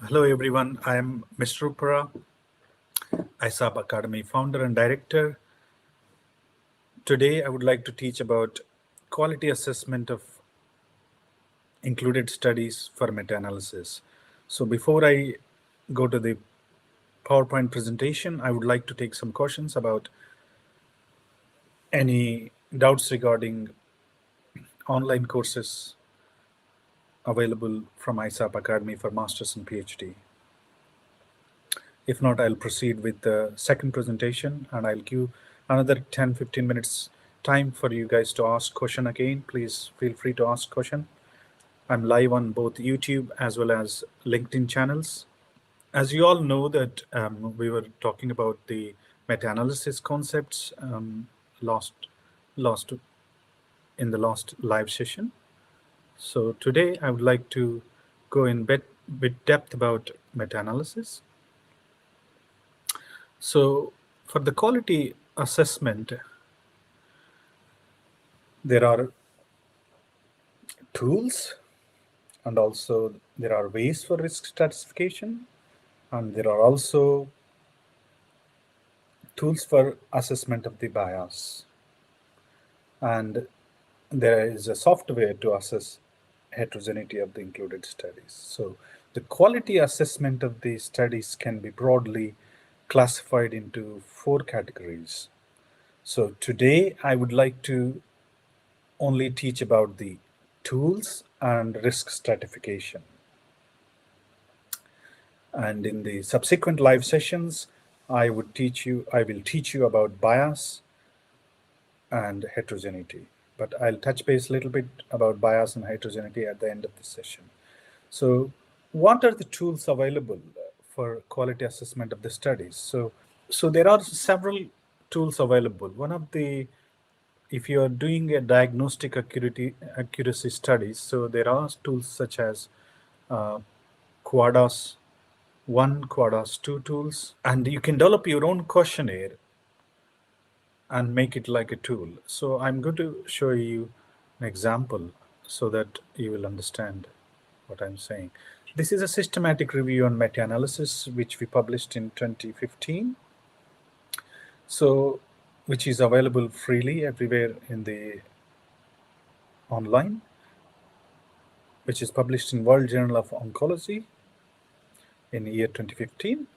Hello everyone, I am Mr. Uppara, 𝐐𝐴 Academy founder and director. Today I would like to teach about quality assessment of included studies for meta-analysis. So before I go to the PowerPoint presentation, I would like to take some questions about any doubts regarding online courses available from 𝐐𝐴 Academy for Masters and PhD. If not, I'll proceed with the second presentation and I'll give another 10-15 minutes time for you guys to ask question again. Please feel free to ask question. I'm live on both YouTube as well as LinkedIn channels. As you all know that we were talking about the meta-analysis concepts in the last live session. So today I would like to go in bit depth about meta-analysis. So for the quality assessment, there are tools and also there are ways for risk stratification, and there are also tools for assessment of the bias. And there is a software to assess heterogeneity of the included studies. So the quality assessment of the studies can be broadly classified into 4 categories. So today I would like to only teach about the tools and risk stratification. And in the subsequent live sessions, I will teach you about bias and heterogeneity. But I'll touch base a little bit about bias and heterogeneity at the end of this session. So what are the tools available for quality assessment of the studies? So there are several tools available. One of the, if you are doing a diagnostic accuracy studies, so there are tools such as QUADAS 1, QUADAS 2 tools, and you can develop your own questionnaire and make it like a tool. So I'm going to show you an example so that you will understand what I'm saying. This is a systematic review on meta-analysis, which we published in 2015. So, which is available freely everywhere in the online, which is published in World Journal of Oncology in the year 2015.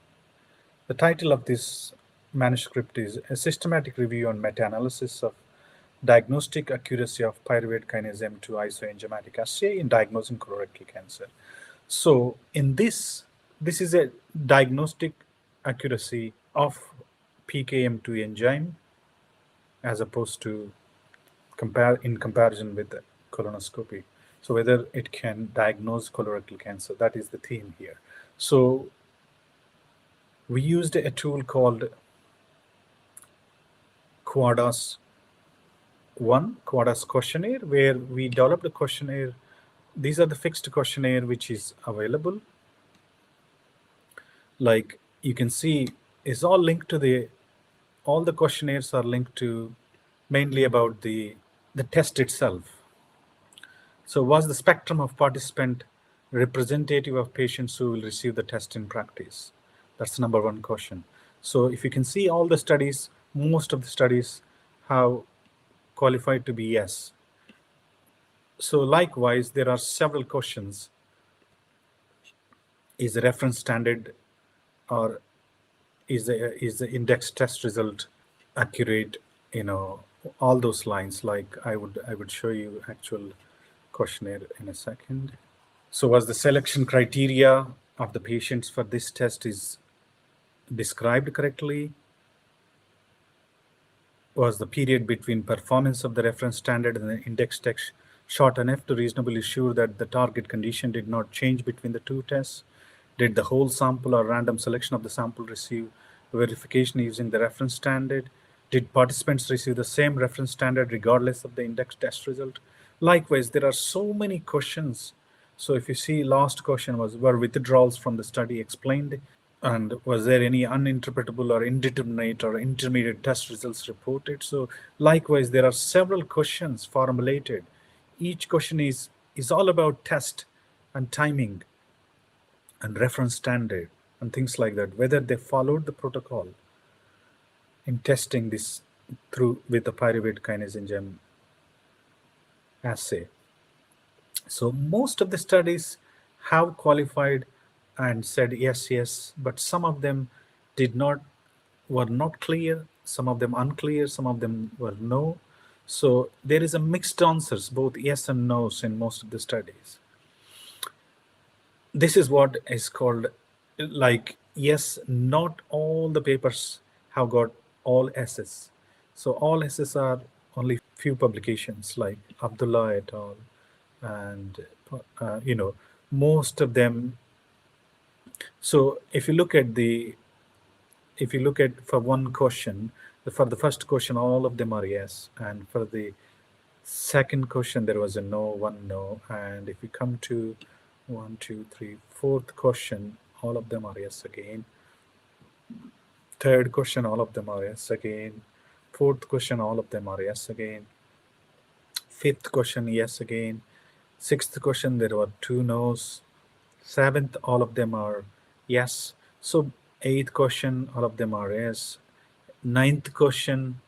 The title of this manuscript is A Systematic Review on Meta-Analysis of Diagnostic Accuracy of Pyruvate Kinase M2 isoenzymatic assay in Diagnosing Colorectal Cancer. So in this is a diagnostic accuracy of PKM2 enzyme as opposed to in comparison with the colonoscopy. So whether it can diagnose colorectal cancer, that is the theme here. So we used a tool called QUADAS 1, QUADAS questionnaire, where we developed a questionnaire. These are the fixed questionnaire which is available. Like you can see, is all linked to all the questionnaires are linked to mainly about the test itself. So was the spectrum of participant representative of patients who will receive the test in practice? That's the number 1 question. So if you can see all the studies, most of the studies have qualified to be yes. So likewise, there are several questions. Is the reference standard or is the index test result accurate? All those lines. Like I would show you actual questionnaire in a second. So was the selection criteria of the patients for this test is described correctly? Was the period between performance of the reference standard and the index text short enough to reasonably assure that the target condition did not change between the 2 tests? Did the whole sample or random selection of the sample receive verification using the reference standard? Did participants receive the same reference standard regardless of the index test result? Likewise, there are so many questions. So if you see, last question was, were withdrawals from the study explained? And was there any uninterpretable or indeterminate or intermediate test results reported? So likewise, there are several questions formulated. Each question is all about test and timing. and reference standard and things like that, whether they followed the protocol in testing this through with the pyruvate kinase enzyme assay. So most of the studies have qualified and said yes, yes, but some of them were not clear, some of them unclear, some of them were no. So there is a mixed answers, both yes and no's in most of the studies. This is what is called, like, yes, not all the papers have got all S's. So all S's are only few publications like Abdullah et al. And, most of them. So if you look at for one question, for the first question, all of them are yes. And for the second question, there was a no, one no. And if you come to 1, 2, 3, fourth question, all of them are yes again. Third question, all of them are yes again. Fourth question, all of them are yes again. Fifth question, yes again. Sixth question, there were 2 no's. Seventh, all of them are yes. So eighth question, all of them are yes. Ninth question,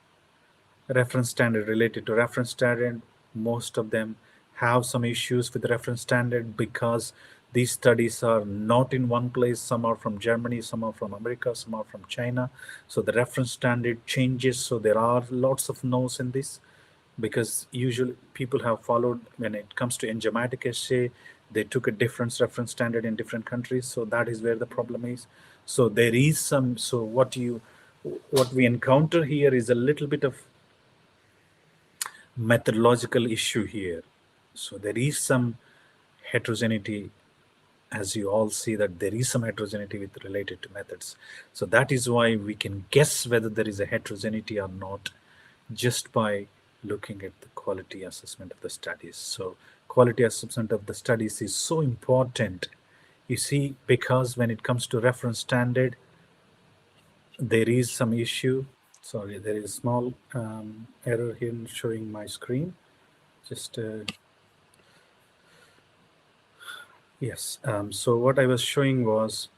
reference standard, related to reference standard, most of them have some issues with the reference standard because these studies are not in one place. Some are from Germany, some are from America, some are from China. So the reference standard changes. So there are lots of no's in this, because usually people have followed, when it comes to enzymatic assay, they took a different reference standard in different countries. So that is where the problem is. So there is some, so what we encounter here is a little bit of methodological issue here. So there is some heterogeneity, as you all see that there is some heterogeneity with related to methods. So that is why we can guess whether there is a heterogeneity or not just by looking at the quality assessment of the studies. So quality assessment of the studies is so important, you see, because when it comes to reference standard, there is some issue. Sorry, there is a small error here in showing my screen. Just yes. So what I was showing was,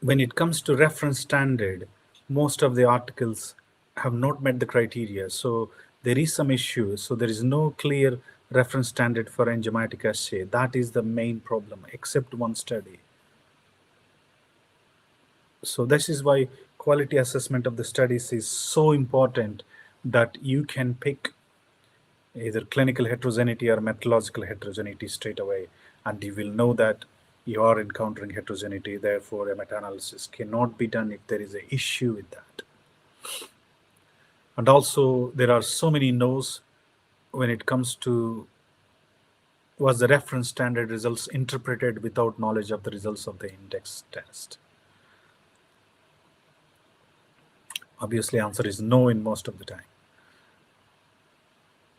when it comes to reference standard, most of the articles have not met the criteria. So there is some issue. So there is no clear reference standard for enzymatic assay. That is the main problem, except one study. So this is why quality assessment of the studies is so important, that you can pick either clinical heterogeneity or methodological heterogeneity straight away, and you will know that you are encountering heterogeneity. Therefore, a meta-analysis cannot be done if there is an issue with that. And also, there are so many no's when it comes to, was the reference standard results interpreted without knowledge of the results of the index test? Obviously, answer is no in most of the time.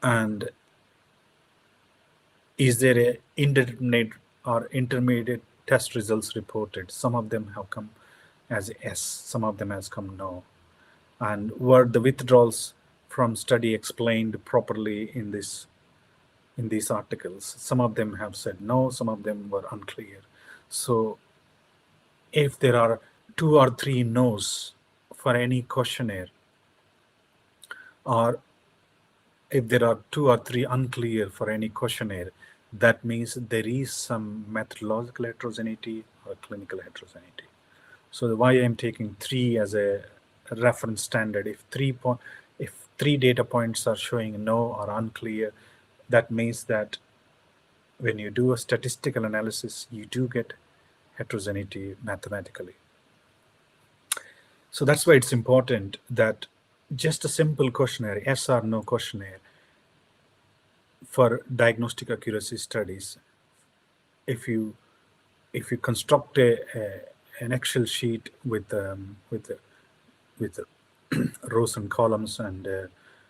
And is there a indeterminate or intermediate test results reported? Some of them have come as yes, some of them has come no. And were the withdrawals from study explained properly in these articles? Some of them have said no, some of them were unclear. So if there are 2 or 3 no's for any questionnaire, or if there are 2 or 3 unclear for any questionnaire, that means there is some methodological heterogeneity or clinical heterogeneity. So why I'm taking 3 as a reference standard. If 3 data points are showing no or unclear, that means that when you do a statistical analysis, you do get heterogeneity mathematically. So that's why it's important that just a simple questionnaire, yes or no questionnaire, for diagnostic accuracy studies, if you construct an Excel sheet with rows and columns, and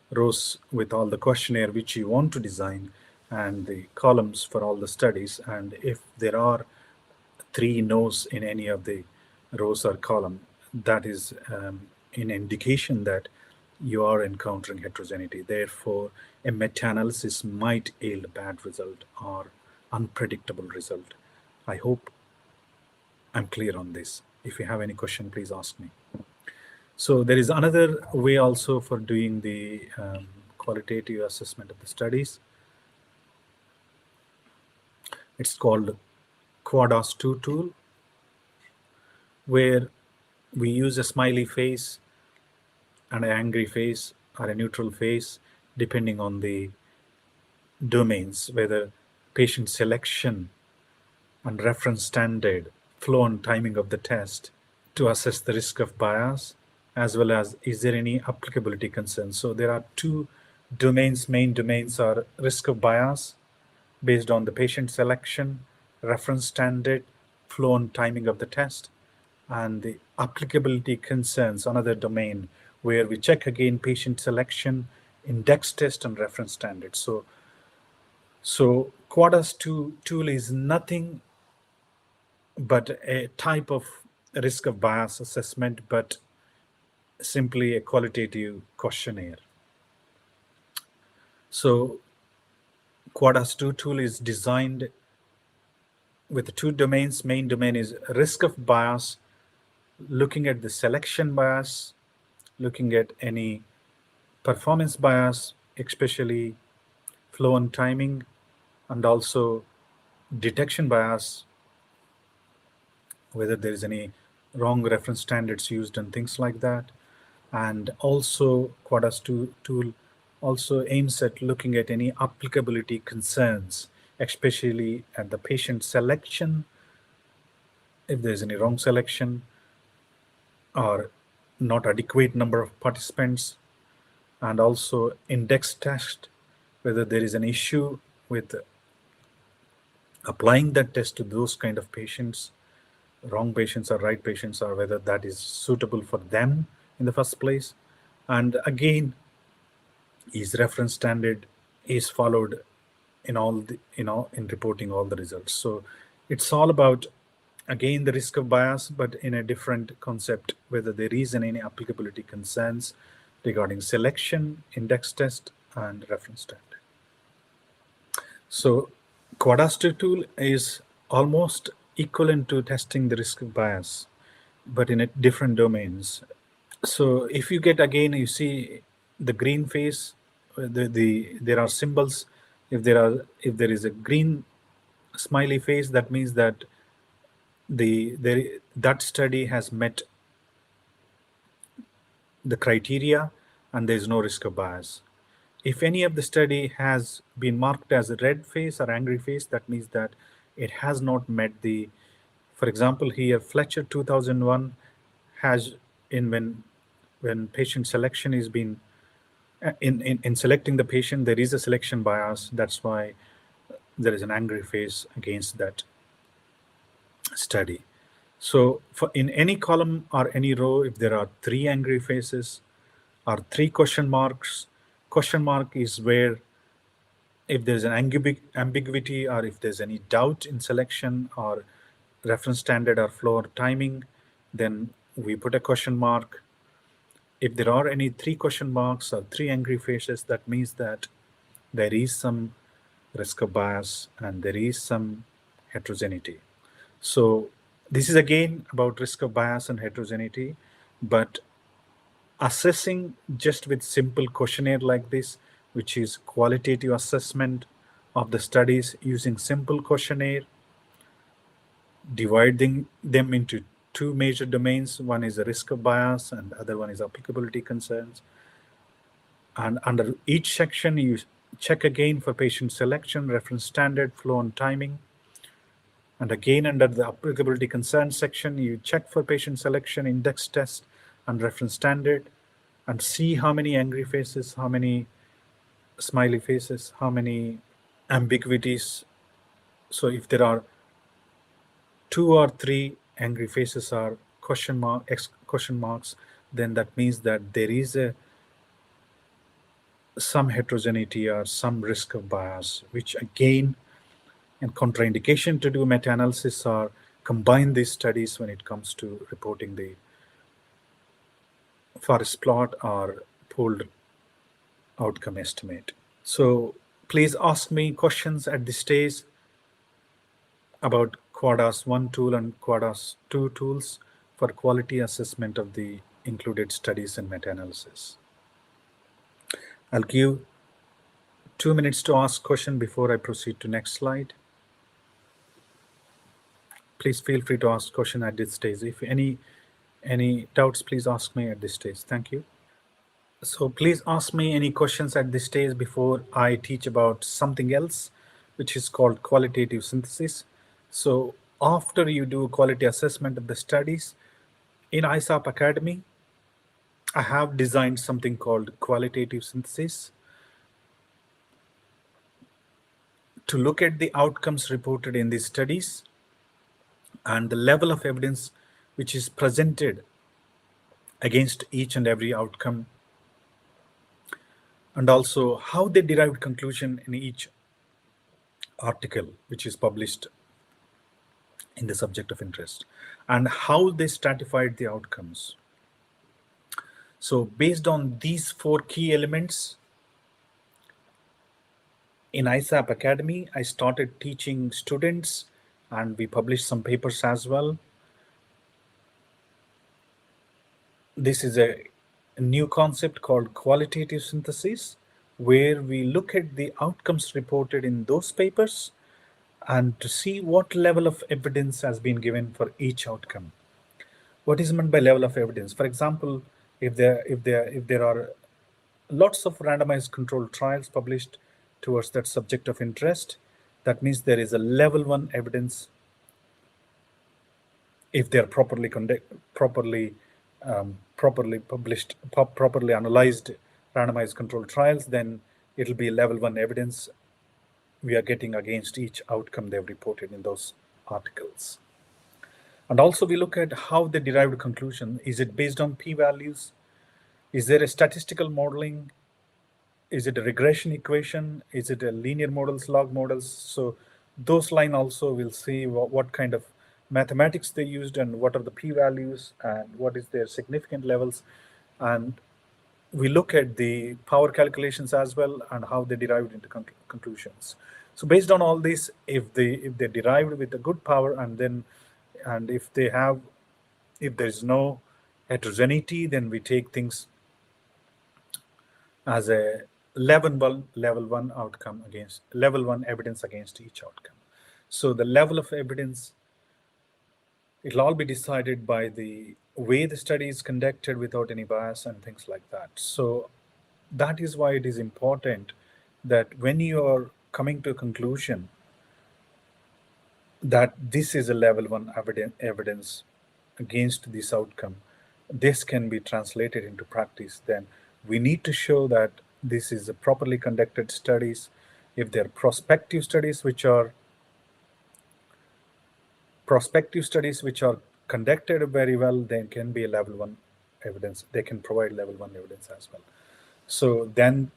rows with all the questionnaire which you want to design, and the columns for all the studies, and if there are 3 no's in any of the rows or column, that is an indication that you are encountering heterogeneity. Therefore, a meta-analysis might yield a bad result or unpredictable result. I hope I'm clear on this. If you have any question, please ask me. So there is another way also for doing the qualitative assessment of the studies. It's called QUADAS2 tool, where we use a smiley face and an angry face or a neutral face, depending on the domains, whether patient selection and reference standard, flow and timing of the test, to assess the risk of bias, as well as is there any applicability concerns. So there are two domains. Main domains are risk of bias based on the patient selection, reference standard, flow and timing of the test, and the applicability concerns, another domain where we check again patient selection, index test, and reference standard. So QUADAS2 tool is nothing but a type of risk of bias assessment, but simply a qualitative questionnaire. So QUADAS2 tool is designed with two domains. Main domain is risk of bias, looking at the selection bias, looking at any performance bias, especially flow and timing, and also detection bias, whether there is any wrong reference standards used and things like that. And also QUADAS2 tool also aims at looking at any applicability concerns, especially at the patient selection, if there's any wrong selection or not adequate number of participants, and also index test, whether there is an issue with applying that test to those kind of patients, wrong patients or right patients, or whether that is suitable for them in the first place. And again, is reference standard is followed in all the, in reporting all the results. So it's all about, again, the risk of bias, but in a different concept, whether there is any applicability concerns regarding selection, index test, and reference standard. So QUADAS2 tool is almost equivalent to testing the risk of bias, but in different domains. So if you get, again, you see the green face, there are symbols. If there is a green smiley face, that means that that study has met the criteria and there is no risk of bias. If any of the study has been marked as a red face or angry face, that means that it has not met the, for example, here Fletcher 2001 has, when patient selection is being in selecting the patient, there is a selection bias. That's why there is an angry face against that study. So in any column or any row, if there are 3 angry faces or 3 question marks, question mark is where if there's an ambiguity or if there's any doubt in selection or reference standard or flow or timing, then we put a question mark. If there are any 3 question marks or 3 angry faces, that means that there is some risk of bias and there is some heterogeneity. So this is again about risk of bias and heterogeneity, but assessing just with simple questionnaire like this, which is qualitative assessment of the studies using simple questionnaire, dividing them into 2 major domains. One is the risk of bias and the other one is applicability concerns. And under each section, you check again for patient selection, reference standard, flow and timing. And again, under the applicability concerns section, you check for patient selection, index test, and reference standard, and see how many angry faces, how many smiley faces, how many ambiguities. So if there are 2 or 3 angry faces or question marks, then that means that there is some heterogeneity or some risk of bias, which again, and contraindication to do meta-analysis or combine these studies when it comes to reporting the forest plot or pooled outcome estimate. So please ask me questions at this stage about QuadAS 1 tool and QuadAS 2 tools for quality assessment of the included studies and meta-analysis. I'll give 2 minutes to ask question before I proceed to next slide. Please feel free to ask question at this stage. If any doubts, please ask me at this stage. Thank you. So please ask me any questions at this stage before I teach about something else, which is called qualitative synthesis. So after you do quality assessment of the studies, in ISAP Academy, I have designed something called qualitative synthesis to look at the outcomes reported in these studies and the level of evidence which is presented against each and every outcome, and also how they derived conclusion in each article which is published in the subject of interest, and how they stratified the outcomes. So based on these 4 key elements, in ISAP Academy, I started teaching students and we published some papers as well. This is a new concept called qualitative synthesis, where we look at the outcomes reported in those papers and to see what level of evidence has been given for each outcome. What is meant by level of evidence? For example, if there are lots of randomized controlled trials published towards that subject of interest, that means there is a level 1 evidence. If they are properly published, properly analyzed randomized controlled trials, then it will be level 1 evidence we are getting against each outcome they've reported in those articles. And also we look at how they derived conclusion. Is it based on p-values? Is there a statistical modeling? Is it a regression equation? Is it a linear models, log models? So those line also will see what kind of mathematics they used and what are the p-values and what is their significant levels. And we look at the power calculations as well and how they derived into conclusions. So based on all this, if they derived with a good power, and if there's no heterogeneity, then we take things as a level 1 outcome against level 1 evidence against each outcome. So the level of evidence, it'll all be decided by the way the study is conducted without any bias and things like that. So that is why it is important that when you are coming to a conclusion that this is a level 1 evidence against this outcome, this can be translated into practice, then we need to show that this is a properly conducted studies. If they're prospective studies which are conducted very well, then can be a level 1 evidence. They can provide level 1 evidence as well. So then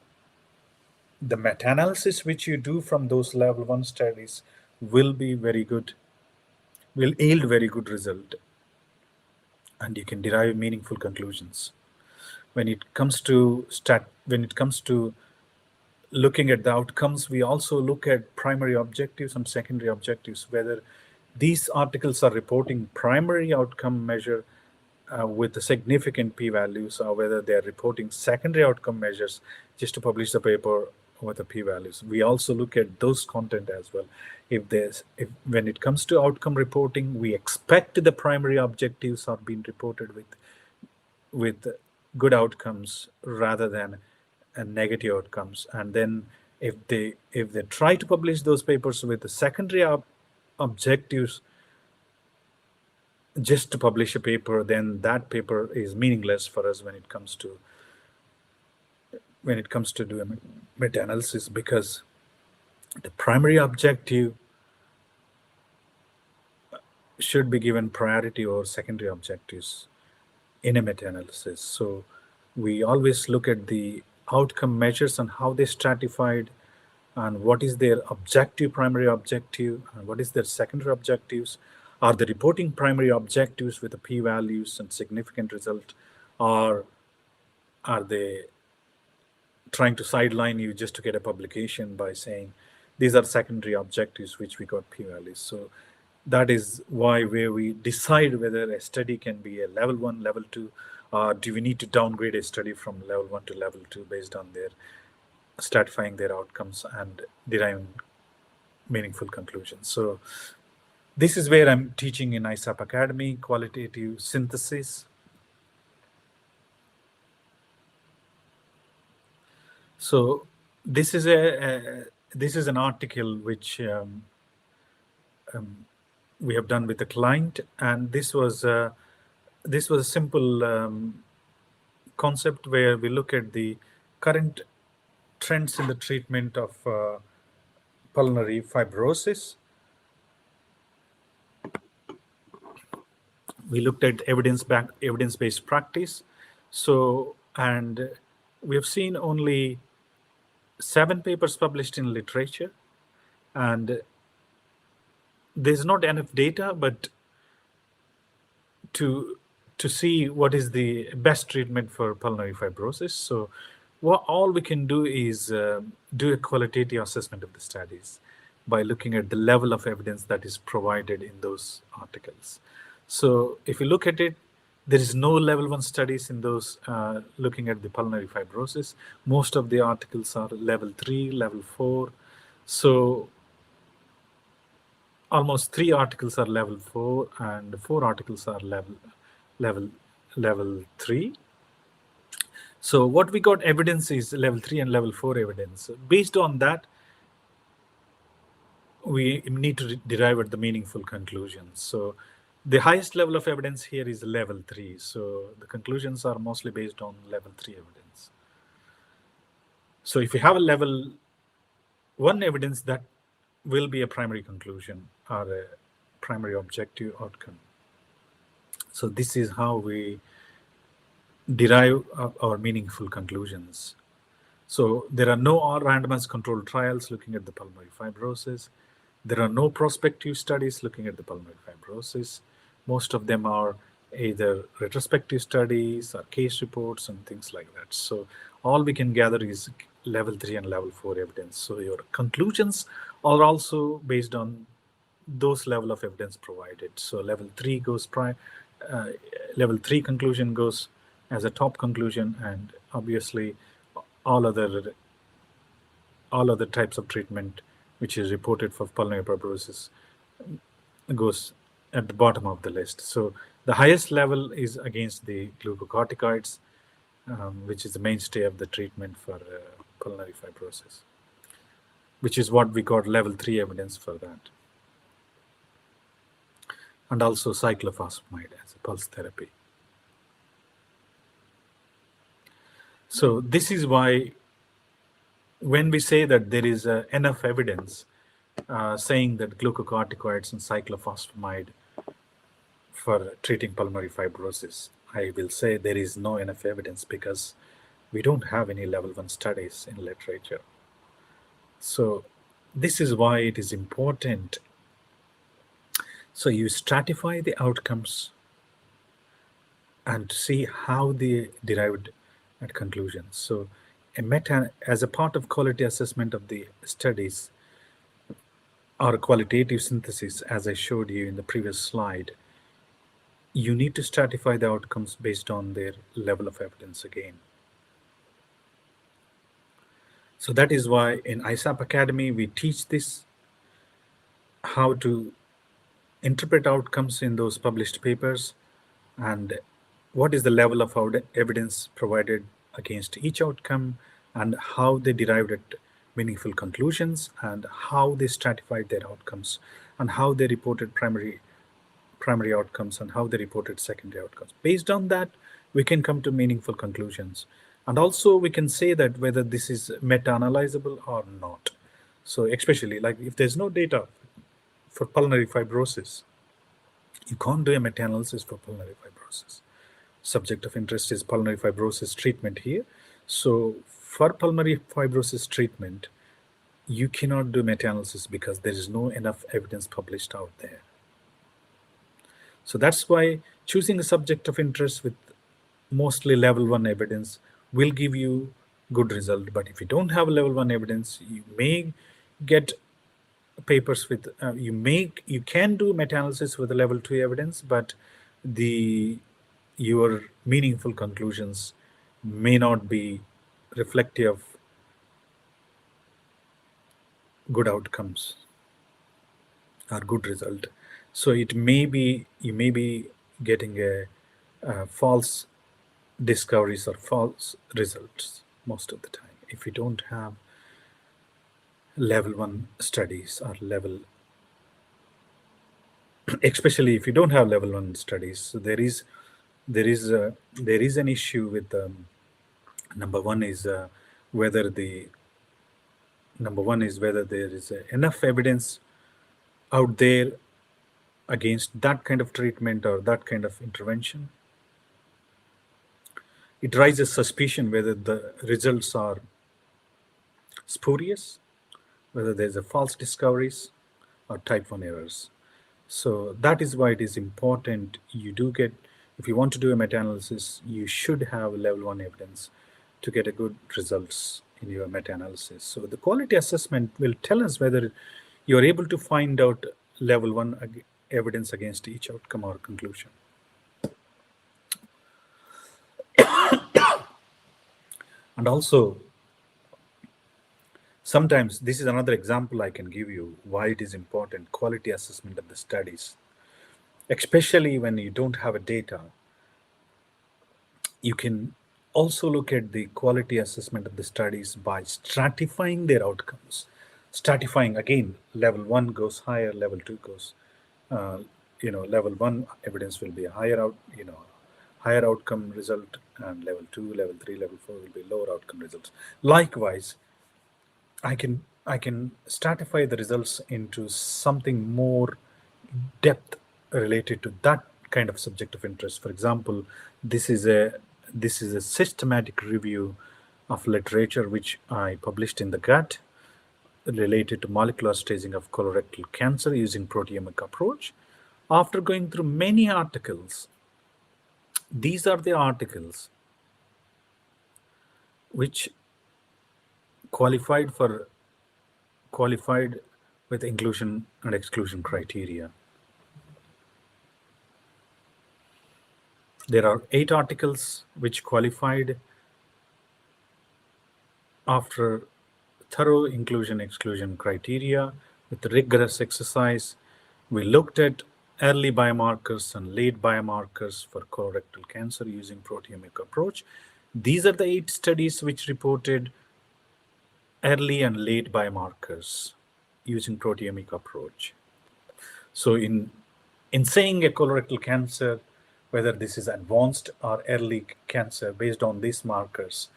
the meta-analysis which you do from those level 1 studies will be very good, will yield very good result, and you can derive meaningful conclusions. When it comes to looking at the outcomes, we also look at primary objectives and secondary objectives, whether these articles are reporting primary outcome measure with the significant p-values, or whether they are reporting secondary outcome measures just to publish the paper with the p-values. We also look at those content as well. When it comes to outcome reporting, we expect the primary objectives are being reported with good outcomes rather than negative outcomes. And then if they try to publish those papers with the secondary objectives just to publish a paper, then that paper is meaningless for us when it comes to doing meta-analysis, because the primary objective should be given priority over secondary objectives in a meta-analysis. So we always look at the outcome measures and how they stratified, and what is their primary objective, and what is their secondary objectives. Are they reporting primary objectives with the p-values and significant result, or are they trying to sideline you just to get a publication by saying these are secondary objectives which we got p-values? So that is why where we decide whether a study can be a level 1, level 2, or do we need to downgrade a study from level 1 to level 2 based on their stratifying their outcomes and deriving meaningful conclusions. So this is where I'm teaching in ISAP Academy, qualitative synthesis. So this is an article which we have done with the client, and this was a simple concept where we look at the current trends in the treatment of pulmonary fibrosis. We looked at evidence-based practice. So, and we have seen only 7 papers published in literature, and there's not enough data, but to see what is the best treatment for pulmonary fibrosis. So all we can do is do a qualitative assessment of the studies by looking at the level of evidence that is provided in those articles. So if you look at it, there is no level 1 studies in those looking at the pulmonary fibrosis. Most of the articles are level 3, level 4. So almost 3 articles are level 4 and 4 articles are level 3. So what we got evidence is level 3 and level 4 evidence. Based on that, we need to derive at the meaningful conclusions. So the highest level of evidence here is level 3. So the conclusions are mostly based on level 3 evidence. So if you have a level 1 evidence, that will be a primary conclusion or a primary objective outcome. So this is how we derive our meaningful conclusions. So there are no randomized controlled trials looking at the pulmonary fibrosis. There are no prospective studies looking at the pulmonary fibrosis. Most of them are either retrospective studies or case reports and things like that. So all we can gather is level 3 and level 4 evidence. So your conclusions are also based on those level of evidence provided. So level 3 goes level 3 conclusion goes as a top conclusion, and obviously all other types of treatment which is reported for pulmonary fibrosis goes at the bottom of the list. So the highest level is against the glucocorticoids, which is the mainstay of the treatment for pulmonary fibrosis, which is what we got level 3 evidence for that. And also cyclophosphamide as a pulse therapy. So this is why when we say that there is enough evidence saying that glucocorticoids and cyclophosphamide for treating pulmonary fibrosis, I will say there is no enough evidence because we don't have any level 1 studies in literature. So this is why it is important. So you stratify the outcomes and see how they derived at conclusions. So as a part of quality assessment of the studies or qualitative synthesis, as I showed you in the previous slide, you need to stratify the outcomes based on their level of evidence again. So that is why in ISAP Academy, we teach this, how to interpret outcomes in those published papers and what is the level of evidence provided against each outcome and how they derived at meaningful conclusions and how they stratified their outcomes and how they reported primary outcomes and how they reported secondary outcomes. Based on that, we can come to meaningful conclusions. And also we can say that whether this is meta-analyzable or not. So especially like if there's no data for pulmonary fibrosis, you can't do a meta-analysis for pulmonary fibrosis. Subject of interest is pulmonary fibrosis treatment here. So for pulmonary fibrosis treatment, you cannot do meta-analysis because there is no enough evidence published out there. So that's why choosing a subject of interest with mostly level 1 evidence will give you good result. But if you don't have level 1 evidence, you may get papers with you can do meta-analysis with the level 2 evidence, but your meaningful conclusions may not be reflective of good outcomes or good result. So it may be you may be getting a false discoveries or false results most of the time if you don't have level 1 studies or especially if you don't have level 1 studies. So there is an issue with number one is whether there is enough evidence out there against that kind of treatment or that kind of intervention. It raises suspicion whether the results are spurious, whether there's a false discoveries or type 1 errors. So that is why it is important if you want to do a meta-analysis, you should have level 1 evidence to get a good results in your meta-analysis. So the quality assessment will tell us whether you're able to find out level 1 evidence against each outcome or conclusion. And also, sometimes this is another example I can give you why it is important, quality assessment of the studies. Especially when you don't have a data, you can also look at the quality assessment of the studies by stratifying their outcomes. Stratifying, again, level 1 goes higher, level 2 goes, level 1 evidence will be a higher outcome result, and level 2, level 3, level 4 will be lower outcome results. Likewise, I can stratify the results into something more depth related to that kind of subject of interest. For example, this is a systematic review of literature which I published in the 𝐏𝐡 related to molecular staging of colorectal cancer using proteomic approach. After going through many articles, these are the articles which qualified with inclusion and exclusion criteria. There are 8 articles which qualified after thorough inclusion-exclusion criteria with rigorous exercise. We looked at early biomarkers and late biomarkers for colorectal cancer using proteomic approach. These are the 8 studies which reported early and late biomarkers using proteomic approach. So in saying a colorectal cancer, whether this is advanced or early cancer based on these markers,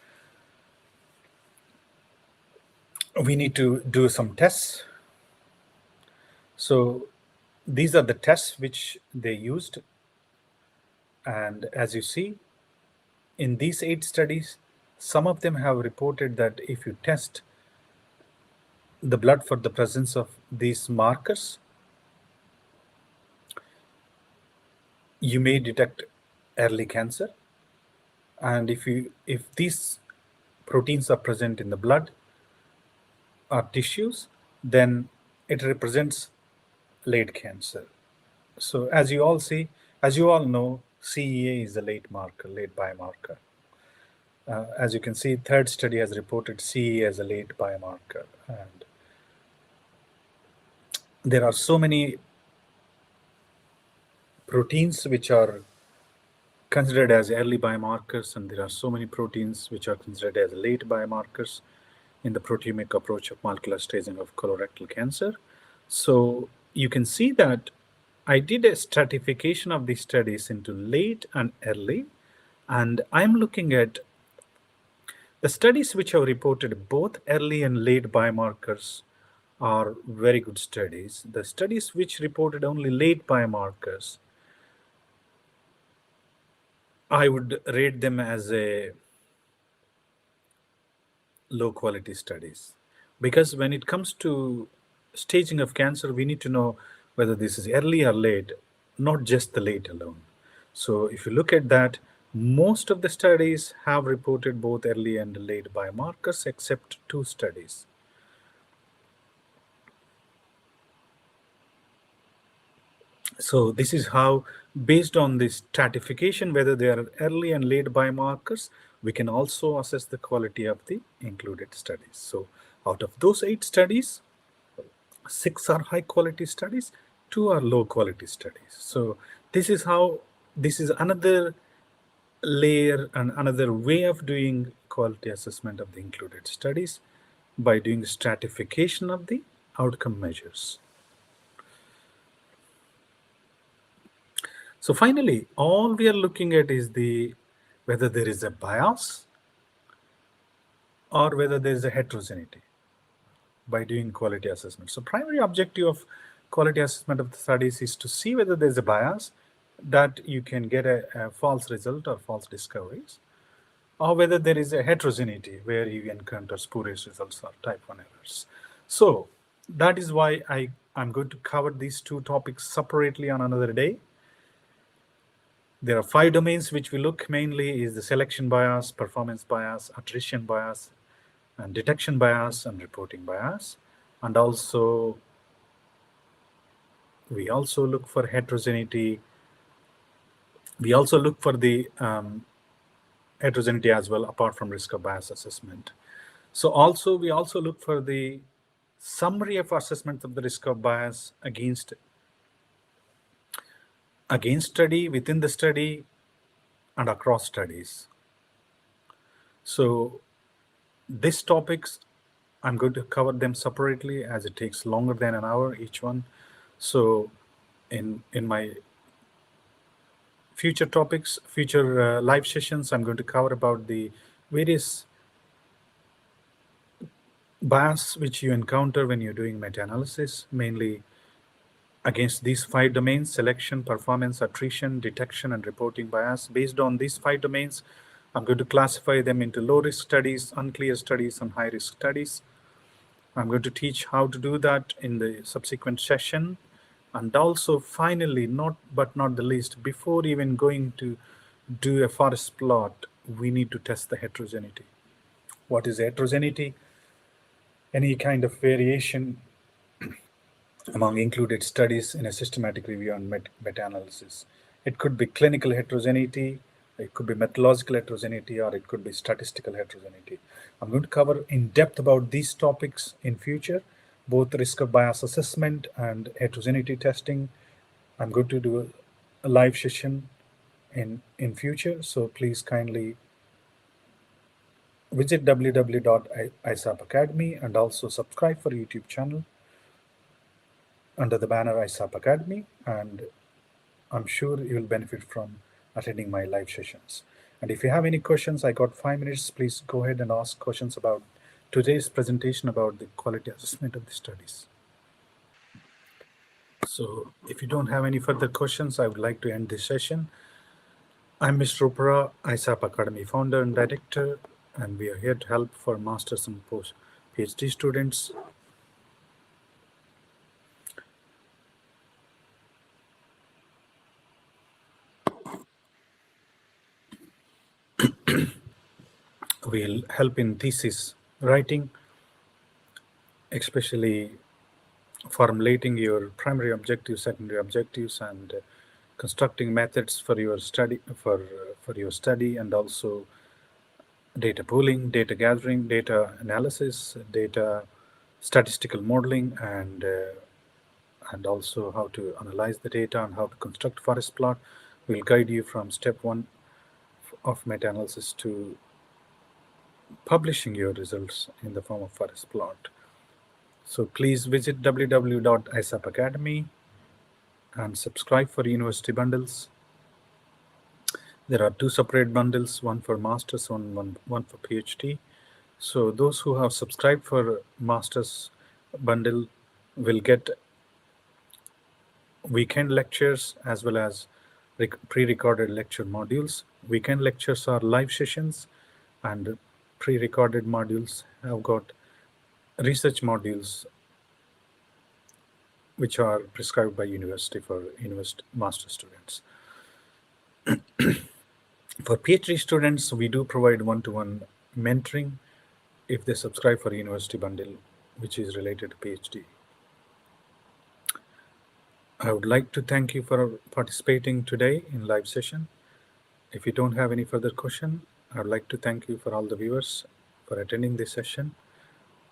we need to do some tests. So these are the tests which they used. And as you see, in these 8 studies, some of them have reported that if you test the blood for the presence of these markers, you may detect early cancer. And if these proteins are present in the blood or tissues, then it represents late cancer. So as you all know, CEA is a late biomarker. As you can see, 3rd study has reported CEA as a late biomarker. And there are so many proteins which are considered as early biomarkers, and there are so many proteins which are considered as late biomarkers in the proteomic approach of molecular staging of colorectal cancer. So you can see that I did a stratification of these studies into late and early, and I'm looking at the studies which have reported both early and late biomarkers are very good studies. The studies which reported only late biomarkers, I would rate them as a low quality studies, because when it comes to staging of cancer, we need to know whether this is early or late, not just the late alone. So if you look at that, most of the studies have reported both early and late biomarkers except 2 studies. So this is how, based on this stratification, whether they are early and late biomarkers, we can also assess the quality of the included studies. So out of those 8 studies, 6 are high quality studies, 2 are low quality studies. So this is how, this is another layer and another way of doing quality assessment of the included studies, by doing stratification of the outcome measures. So finally, all we are looking at is whether there is a bias or whether there is a heterogeneity by doing quality assessment. So primary objective of quality assessment of the studies is to see whether there is a bias, that you can get a false result or false discoveries, or whether there is a heterogeneity where you encounter spurious results or type 1 errors. So that is why I'm going to cover these 2 topics separately on another day. There are 5 domains which we look mainly is the selection bias, performance bias, attrition bias, and detection bias and reporting bias. And also, we also look for heterogeneity. We also look for the heterogeneity as well, apart from risk of bias assessment. So also, we also look for the summary of assessment of the risk of bias against study, within the study, and across studies. So these topics, I'm going to cover them separately as it takes longer than an hour each one. So in my future topics, future live sessions, I'm going to cover about the various bias which you encounter when you're doing meta-analysis, mainly against these 5 domains: selection, performance, attrition, detection, and reporting bias. Based on these 5 domains, I'm going to classify them into low-risk studies, unclear studies, and high-risk studies. I'm going to teach how to do that in the subsequent session. And also, finally, but not the least, before even going to do a forest plot, we need to test the heterogeneity. What is heterogeneity? Any kind of variation among included studies in a systematic review and meta-analysis. It could be clinical heterogeneity, it could be methodological heterogeneity, or it could be statistical heterogeneity. I'm going to cover in depth about these topics in future, both risk of bias assessment and heterogeneity testing. I'm going to do a live session in future, so please kindly visit www.𝐼SAP and also subscribe for YouTube channel under the banner 𝐼SAP Academy, and I'm sure you will benefit from attending my live sessions. And if you have any questions, I got 5 minutes, please go ahead and ask questions about today's presentation about the quality assessment of the studies. So if you don't have any further questions, I would like to end this session. I'm Mr. Uppara, 𝐼SAP Academy founder and director, and we are here to help for masters and post PhD students. We'll help in thesis writing, especially formulating your primary objectives, secondary objectives, and constructing methods for your study, and also data pooling, data gathering, data analysis, data statistical modeling, and also how to analyze the data and how to construct forest plot. We'll guide you from step 1 of meta-analysis to publishing your results in the form of forest plot. So please visit www.𝐼SAP and subscribe for university bundles. There are 2 separate bundles, one for masters, one for PhD. So those who have subscribed for masters bundle will get weekend lectures as well as pre-recorded lecture modules. Weekend lectures are live sessions, and pre-recorded modules have got research modules which are prescribed by university for master students. For PhD students, we do provide one-to-one mentoring if they subscribe for university bundle, which is related to PhD. I would like to thank you for participating today in live session. If you don't have any further question, I would like to thank you for all the viewers for attending this session.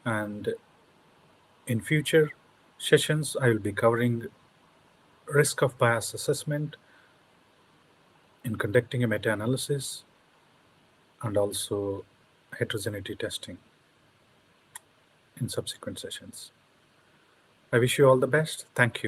And in future sessions, I will be covering risk of bias assessment in conducting a meta-analysis and also heterogeneity testing in subsequent sessions. I wish you all the best. Thank you.